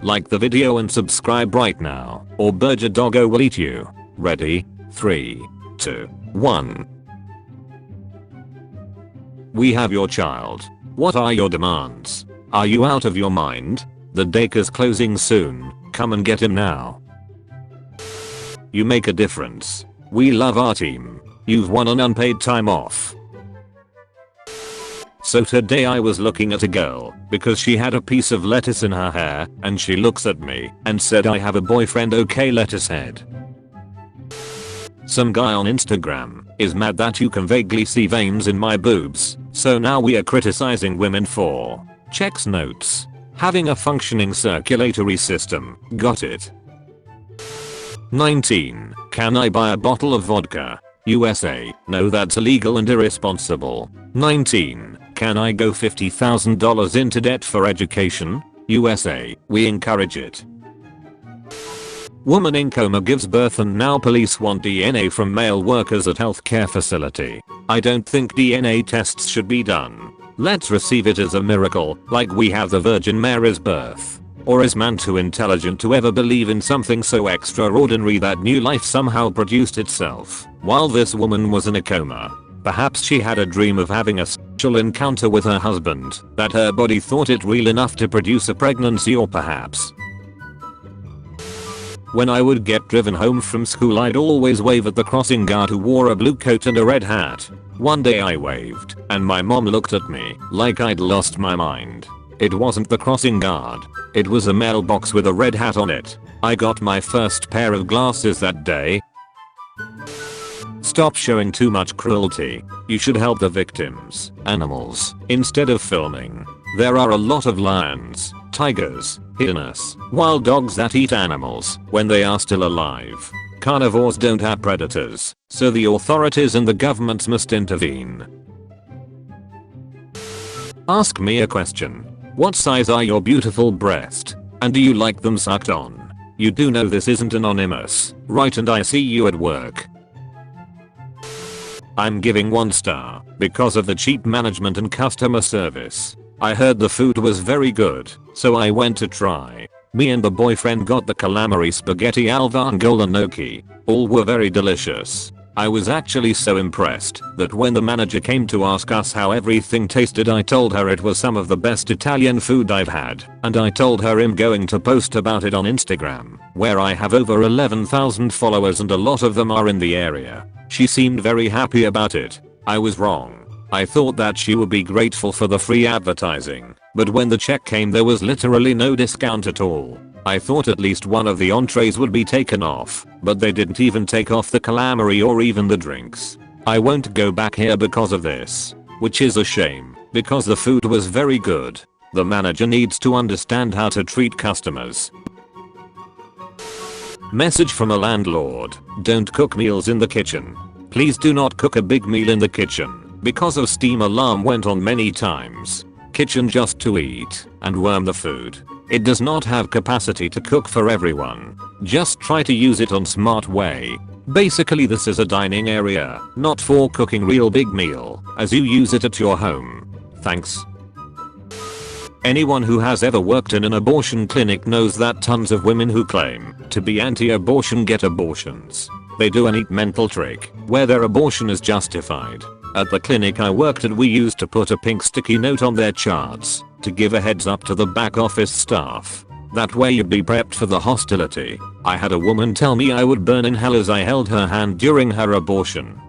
Like the video and subscribe right now, or Burger Doggo will eat you. Ready? 3, 2, 1. We have your child. What are your demands? Are you out of your mind? The daycare's closing soon. Come and get him now. You make a difference. We love our team. You've won an unpaid time off. So today I was looking at a girl because she had a piece of lettuce in her hair and she looks at me and said, I have a boyfriend, okay, lettuce head. Some guy on Instagram is mad that you can vaguely see veins in my boobs, so now we are criticizing women for checks notes. Having a functioning circulatory system. Got it. 19. Can I buy a bottle of vodka? USA. No, that's illegal and irresponsible. 19. Can I go $50,000 into debt for education? USA. We encourage it. Woman in coma gives birth and now police want DNA from male workers at healthcare facility. I don't think DNA tests should be done. Let's receive it as a miracle, like we have the Virgin Mary's birth. Or is man too intelligent to ever believe in something so extraordinary that new life somehow produced itself while this woman was in a coma? Perhaps she had a dream of having a sexual encounter with her husband, that her body thought it real enough to produce a pregnancy, or perhaps when I would get driven home from school I'd always wave at the crossing guard who wore a blue coat and a red hat. One day I waved and my mom looked at me like I'd lost my mind. It wasn't the crossing guard. It was a mailbox with a red hat on it. I got my first pair of glasses that day. Stop showing too much cruelty. You should help the victims, animals, instead of filming. There are a lot of lions, tigers, hyenas, wild dogs that eat animals when they are still alive. Carnivores don't have predators, so the authorities and the governments must intervene. Ask me a question. What size are your beautiful breasts? And do you like them sucked on? You do know this isn't anonymous, right? And I see you at work. I'm giving 1 star because of the cheap management and customer service. I heard the food was very good, so I went to try. Me and the boyfriend got the calamari spaghetti al vongole gnocchi. All were very delicious. I was actually so impressed that when the manager came to ask us how everything tasted I told her it was some of the best Italian food I've had, and I told her I'm going to post about it on Instagram, where I have over 11,000 followers and a lot of them are in the area. She seemed very happy about it. I was wrong. I thought that she would be grateful for the free advertising, but when the check came there was literally no discount at all. I thought at least one of the entrees would be taken off, but they didn't even take off the calamari or even the drinks. I won't go back here because of this, which is a shame, because the food was very good. The manager needs to understand how to treat customers. Message from a landlord. Don't cook meals in the kitchen. Please do not cook a big meal in the kitchen. Because of steam alarm went on many times. Kitchen just to eat and warm the food. It does not have capacity to cook for everyone. Just try to use it on smart way. Basically this is a dining area, not for cooking real big meal, as you use it at your home. Thanks. Anyone who has ever worked in an abortion clinic knows that tons of women who claim to be anti-abortion get abortions. They do a neat mental trick where their abortion is justified. At the clinic I worked at we used to put a pink sticky note on their charts to give a heads up to the back office staff. That way you'd be prepped for the hostility. I had a woman tell me I would burn in hell as I held her hand during her abortion.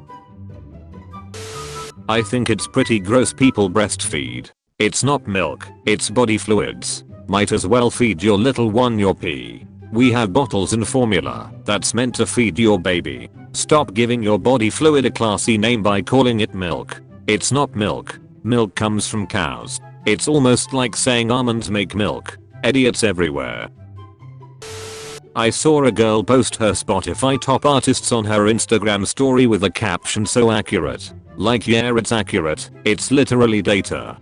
I think it's pretty gross people breastfeed. It's not milk, it's body fluids. Might as well feed your little one your pee. We have bottles and formula that's meant to feed your baby. Stop giving your body fluid a classy name by calling it milk. It's not milk. Milk comes from cows. It's almost like saying almonds make milk. Idiots everywhere. I saw a girl post her Spotify top artists on her Instagram story with a caption so accurate. Like, yeah, it's accurate. It's literally data.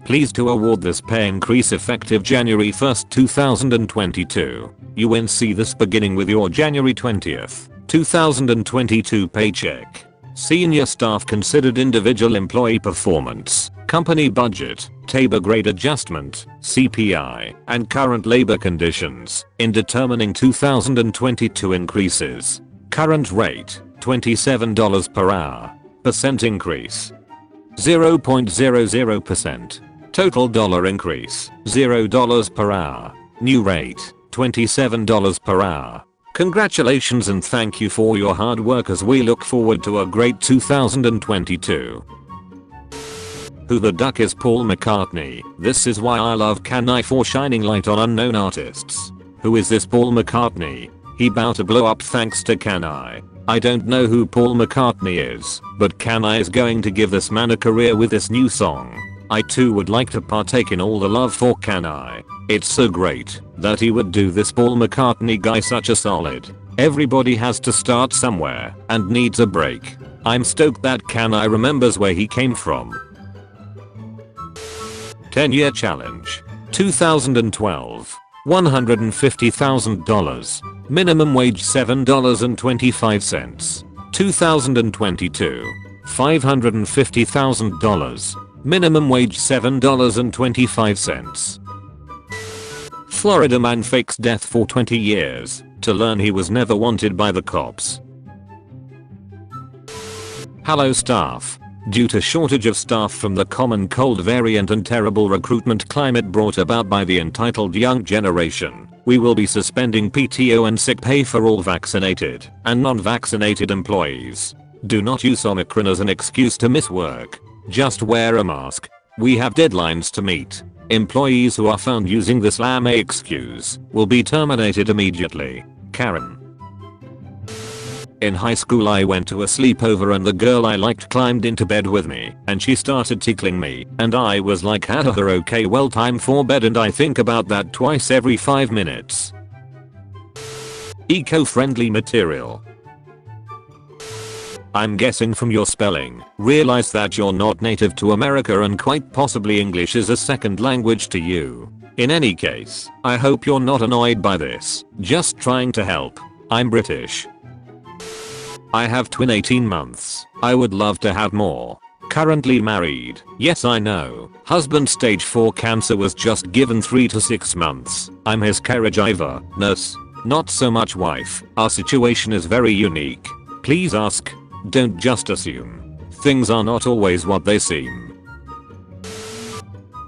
Pleased to award this pay increase effective January 1st, 2022. You will see this beginning with your January 20th, 2022 paycheck. Senior staff considered individual employee performance, company budget, labor grade adjustment, CPI, and current labor conditions in determining 2022 increases. Current rate, $27 per hour. Percent increase, 0.00%. Total dollar increase, $0 per hour. New rate, $27 per hour. Congratulations and thank you for your hard work as we look forward to a great 2022. Who the duck is Paul McCartney? This is why I love Can I for shining light on unknown artists. Who is this Paul McCartney? He bout to blow up thanks to Can I. I don't know who Paul McCartney is, but Can I is going to give this man a career with this new song. I too would like to partake in all the love for Can I. It's so great that he would do this. Paul McCartney guy such a solid. Everybody has to start somewhere and needs a break. I'm stoked that Can I remembers where he came from. 10-year challenge. 2012. $150,000. Minimum wage $7.25. 2022. $550,000. Minimum wage $7.25. Florida man fakes death for 20 years to learn he was never wanted by the cops. Hello staff. Due to shortage of staff from the common cold variant and terrible recruitment climate brought about by the entitled young generation, we will be suspending PTO and sick pay for all vaccinated and non-vaccinated employees. Do not use Omicron as an excuse to miss work. Just wear a mask. We have deadlines to meet. Employees who are found using this lame excuse will be terminated immediately. Karen. In high school I went to a sleepover and the girl I liked climbed into bed with me and she started tickling me and I was like okay well time for bed and I think about that twice every 5 minutes. Eco-friendly material. I'm guessing from your spelling, realize that you're not native to America and quite possibly English is a second language to you. In any case, I hope you're not annoyed by this, just trying to help. I'm British. I have twin 18 months. I would love to have more. Currently married. Yes I know. Husband stage 4 cancer was just given 3 to 6 months. I'm his caregiver, nurse. Not so much wife. Our situation is very unique. Please ask. Don't just assume. Things are not always what they seem.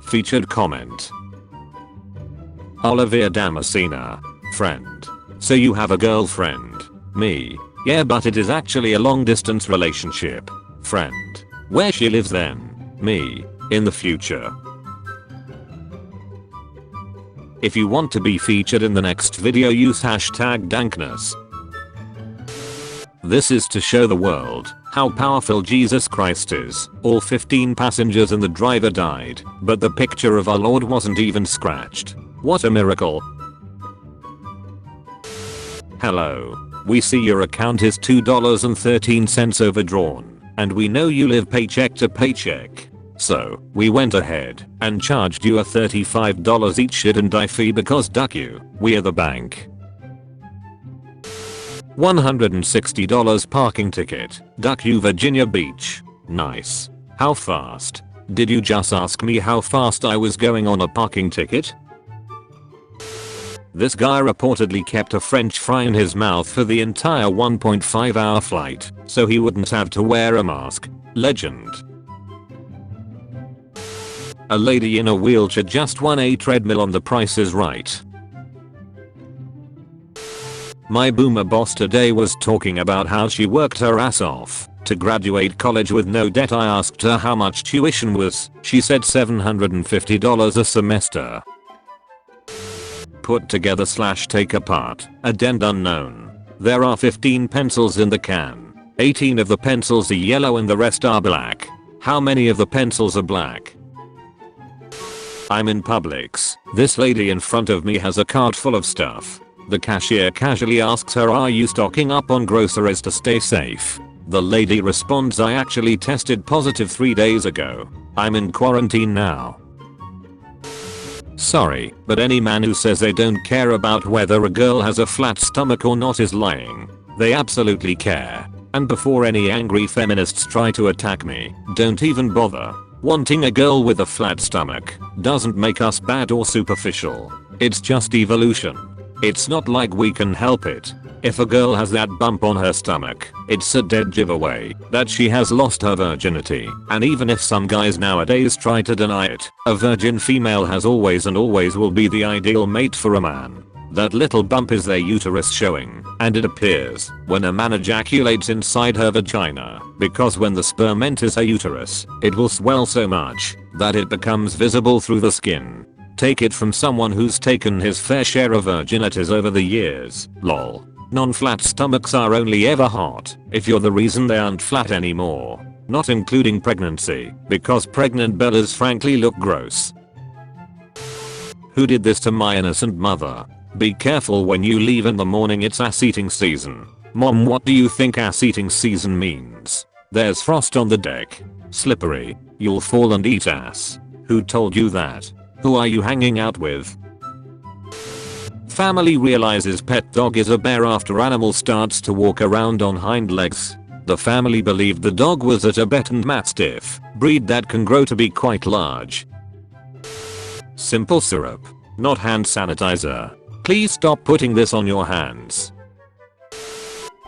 Featured comment. Olivia Damascena. Friend. So you have a girlfriend. Me. Yeah but it is actually a long distance relationship. Friend. Where she lives then? Me. In the future. If you want to be featured in the next video use hashtag dankness. This is to show the world how powerful Jesus Christ is. All 15 passengers and the driver died, but the picture of our Lord wasn't even scratched. What a miracle. Hello. We see your account is $2.13 overdrawn, and we know you live paycheck to paycheck. So, we went ahead and charged you a $35 each shit and die fee because duck you, we are the bank. $160 parking ticket, duck you Virginia Beach. Nice. How fast? Did you just ask me how fast I was going on a parking ticket? This guy reportedly kept a French fry in his mouth for the entire 1.5 hour flight, so he wouldn't have to wear a mask. Legend. A lady in a wheelchair just won a treadmill on The Price is Right. My boomer boss today was talking about how she worked her ass off to graduate college with no debt. I asked her how much tuition was. She said $750 a semester. Put together / take apart. Addend unknown. There are 15 pencils in the can. 18 of the pencils are yellow and the rest are black. How many of the pencils are black? I'm in Publix. This lady in front of me has a cart full of stuff. The cashier casually asks her, are you stocking up on groceries to stay safe? The lady responds, I actually tested positive 3 days ago. I'm in quarantine now. Sorry, but any man who says they don't care about whether a girl has a flat stomach or not is lying. They absolutely care. And before any angry feminists try to attack me, don't even bother. Wanting a girl with a flat stomach doesn't make us bad or superficial. It's just evolution. It's not like we can help it. If a girl has that bump on her stomach, it's a dead giveaway that she has lost her virginity. And even if some guys nowadays try to deny it, a virgin female has always and always will be the ideal mate for a man. That little bump is their uterus showing, and it appears when a man ejaculates inside her vagina, because when the sperm enters her uterus, it will swell so much that it becomes visible through the skin. Take it from someone who's taken his fair share of virginities over the years, lol. Non-flat stomachs are only ever hot if you're the reason they aren't flat anymore. Not including pregnancy, because pregnant bellas frankly look gross. Who did this to my innocent mother? Be careful when you leave in the morning, it's ass eating season. Mom, what do you think ass eating season means? There's frost on the deck. Slippery. You'll fall and eat ass. Who told you that? Who are you hanging out with? Family realizes pet dog is a bear after animal starts to walk around on hind legs. The family believed the dog was a Tibetan Mastiff, breed that can grow to be quite large. Simple syrup, not hand sanitizer. Please stop putting this on your hands.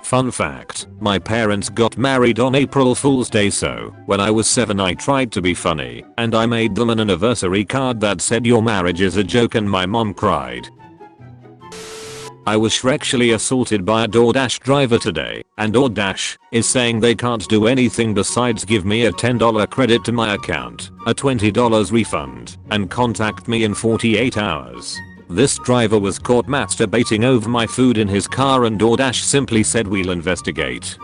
Fun fact, my parents got married on April Fool's Day, so when I was 7 I tried to be funny and I made them an anniversary card that said your marriage is a joke and my mom cried. I was shrexually assaulted by a DoorDash driver today, and DoorDash is saying they can't do anything besides give me a $10 credit to my account, a $20 refund, and contact me in 48 hours. This driver was caught masturbating over my food in his car and DoorDash simply said we'll investigate.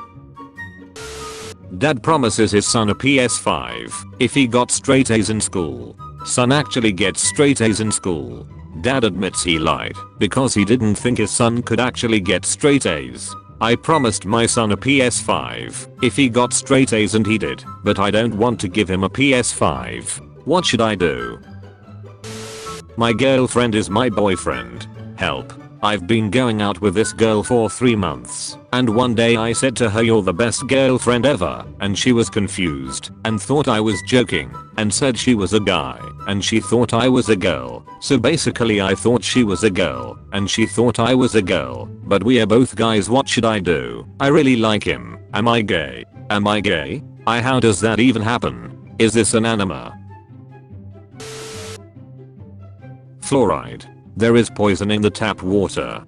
Dad promises his son a PS5 if he got straight A's in school. Son actually gets straight A's in school. Dad admits he lied because he didn't think his son could actually get straight A's. I promised my son a PS5 if he got straight A's and he did, but I don't want to give him a PS5. What should I do? My girlfriend is my boyfriend. Help. I've been going out with this girl for 3 months, and one day I said to her you're the best girlfriend ever, and she was confused and thought I was joking and said she was a guy and she thought I was a girl. So basically I thought she was a girl and she thought I was a girl, but we are both guys. What should I do? I really like him. Am I gay? Am I gay? How does that even happen? Is this an anima? Fluoride. There is poison in the tap water.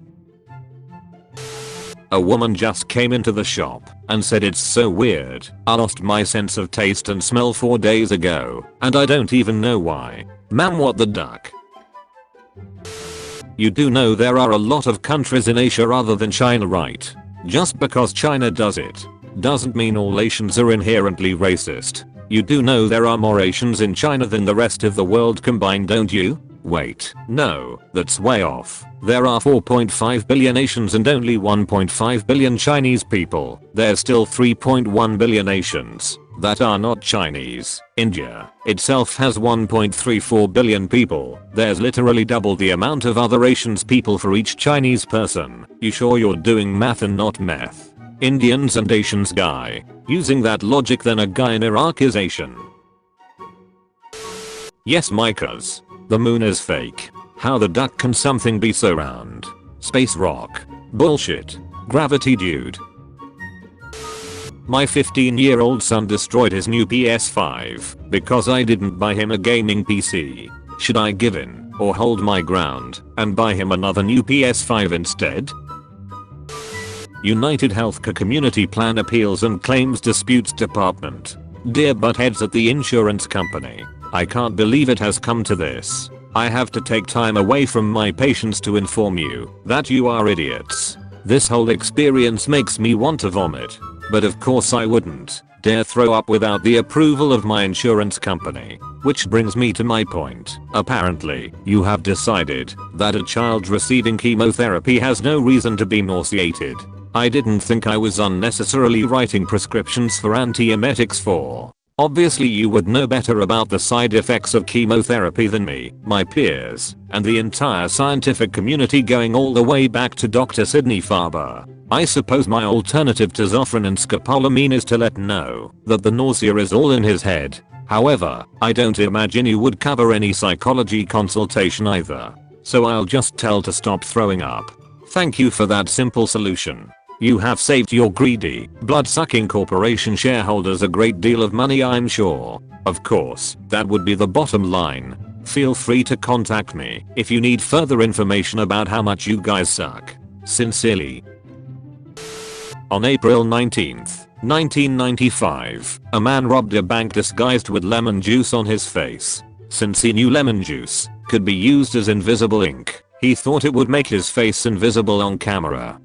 A woman just came into the shop and said it's so weird. I lost my sense of taste and smell 4 days ago, and I don't even know why. Ma'am, what the duck? You do know there are a lot of countries in Asia other than China, right? Just because China does it doesn't mean all Asians are inherently racist. You do know there are more Asians in China than the rest of the world combined, don't you? Wait, no, that's way off. There are 4.5 billion Asians and only 1.5 billion Chinese people. There's still 3.1 billion Asians that are not Chinese. India itself has 1.34 billion people. There's literally double the amount of other Asians people for each Chinese person. You sure you're doing math and not meth? Indians and Asians guy. Using that logic, then a guy in Iraq is Asian. Yes, Micahs. The moon is fake. How the duck can something be so round? Space rock. Bullshit. Gravity, dude. My 15-year-old son destroyed his new PS5 because I didn't buy him a gaming PC. Should I give in or hold my ground and buy him another new PS5 instead? United Healthcare Community Plan Appeals and Claims Disputes Department. Dear buttheads at the insurance company. I can't believe it has come to this. I have to take time away from my patients to inform you that you are idiots. This whole experience makes me want to vomit. But of course I wouldn't dare throw up without the approval of my insurance company. Which brings me to my point. Apparently, you have decided that a child receiving chemotherapy has no reason to be nauseated. I didn't think I was unnecessarily writing prescriptions for antiemetics for Obviously you would know better about the side effects of chemotherapy than me, my peers, and the entire scientific community going all the way back to Dr. Sidney Farber. I suppose my alternative to Zofran and scopolamine is to let know that the nausea is all in his head. However, I don't imagine you would cover any psychology consultation either. So I'll just tell to stop throwing up. Thank you for that simple solution. You have saved your greedy, blood-sucking corporation shareholders a great deal of money, I'm sure. Of course, that would be the bottom line. Feel free to contact me if you need further information about how much you guys suck. Sincerely. On April 19th, 1995, a man robbed a bank disguised with lemon juice on his face. Since he knew lemon juice could be used as invisible ink, he thought it would make his face invisible on camera.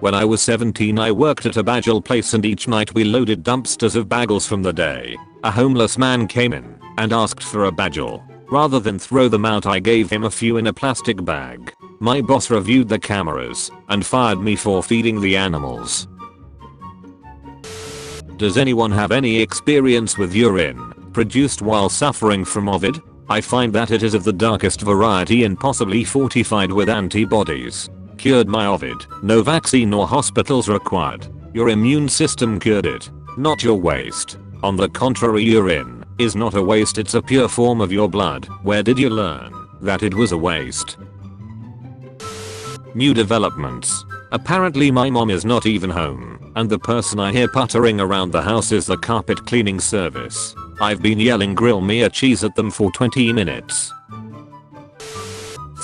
When I was 17 I worked at a bagel place and each night we loaded dumpsters of bagels from the day. A homeless man came in and asked for a bagel. Rather than throw them out I gave him a few in a plastic bag. My boss reviewed the cameras and fired me for feeding the animals. Does anyone have any experience with urine produced while suffering from Ovid? I find that it is of the darkest variety and possibly fortified with antibodies. Cured my Ovid. No vaccine or hospitals required. Your immune system cured it, not your waste. On the contrary, urine is not a waste, it's a pure form of your blood. Where did you learn that it was a waste? New developments. Apparently my mom is not even home, and the person I hear puttering around the house is the carpet cleaning service. I've been yelling grill me a cheese at them for 20 minutes.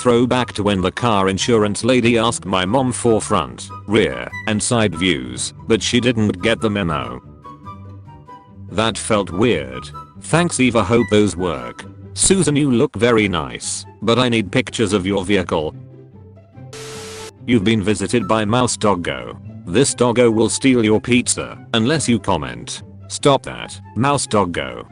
Throwback to when the car insurance lady asked my mom for front, rear, and side views, but she didn't get the memo. That felt weird. Thanks Eva, hope those work. Susan, you look very nice, but I need pictures of your vehicle. You've been visited by Mouse Doggo. This doggo will steal your pizza unless you comment. Stop that, Mouse Doggo.